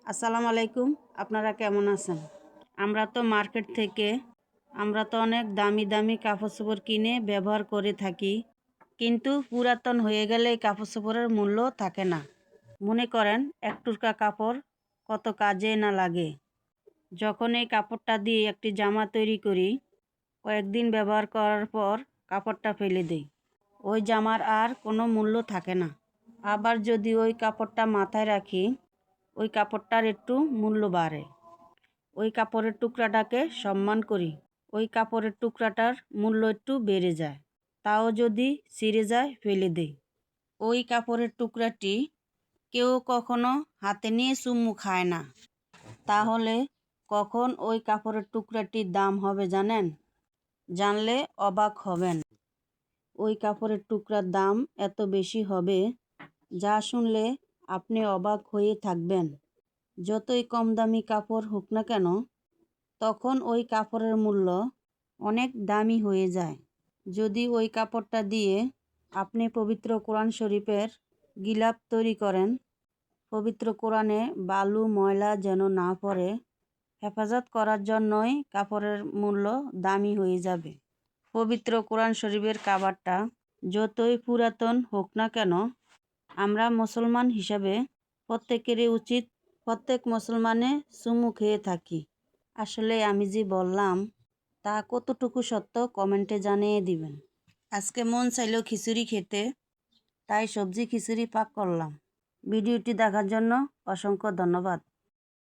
আসসালামু আলাইকুম। আপনারা কেমন আছেন? আমরা তো মার্কেট থেকে অনেক দামি দামি কাপড় চোপড় কিনে ব্যবহার করে থাকি, কিন্তু পুরাতন হয়ে গেলে এই কাপড় চোপড়ের মূল্য থাকে না। মনে করেন এক টুকরা কাপড় কত কাজে না লাগে। যখন এই কাপড়টা দিয়ে একটি জামা তৈরি করি, কয়েকদিন ব্যবহার করার পর কাপড়টা ফেলে দিই। ওই জামার আর কোনো মূল্য থাকে না। আবার যদি ওই কাপড়টা মাথায় রাখি, ওই কাপড়টার একটু মূল্য বাড়ে। ওই কাপড়ের টুকরাটাকে সম্মান করি, ওই কাপড়ের টুকরাটার মূল্য একটু বেড়ে যায়। তাও যদি ছিঁড়ে যায়, ফেলে দেই। ওই কাপড়ের টুকরাটি কেউ কখনো হাতে নিয়ে চুমু খায় না। তাহলে কখন ওই কাপড়ের টুকরাটির দাম হবে জানেন? জানলে অবাক হবেন। ওই কাপড়ের টুকরার দাম এত বেশি হবে, যা শুনলে আপনি অবাক হয়ে থাকবেন। যতই কম দামি কাপড় হোক না কেন, তখন ওই কাপড়ের মূল্য অনেক দামি হয়ে যায়। যদি ওই কাপড়টা দিয়ে আপনি পবিত্র কোরআন শরীফের গিলাফ তৈরি করেন, পবিত্র কোরআনে বালু ময়লা যেন না পড়ে, হেফাজত করার জন্যই কাপড়ের মূল্য দামি হয়ে যাবে। পবিত্র কোরআন শরীফের কাভারটা যতই পুরাতন হোক না কেন, আমরা মুসলমান হিসাবে প্রত্যেকেরই উচিত প্রত্যেক মুসলমানে চুমু খেয়ে থাকি। আসলে আমি যে বললাম তা কতটুকু সত্য কমেন্টে জানিয়ে দিবেন। আজকে মন চাইলো খিচুড়ি খেতে, তাই সবজি খিচুড়ি পাক করলাম। ভিডিওটি দেখার জন্য অসংখ্য ধন্যবাদ।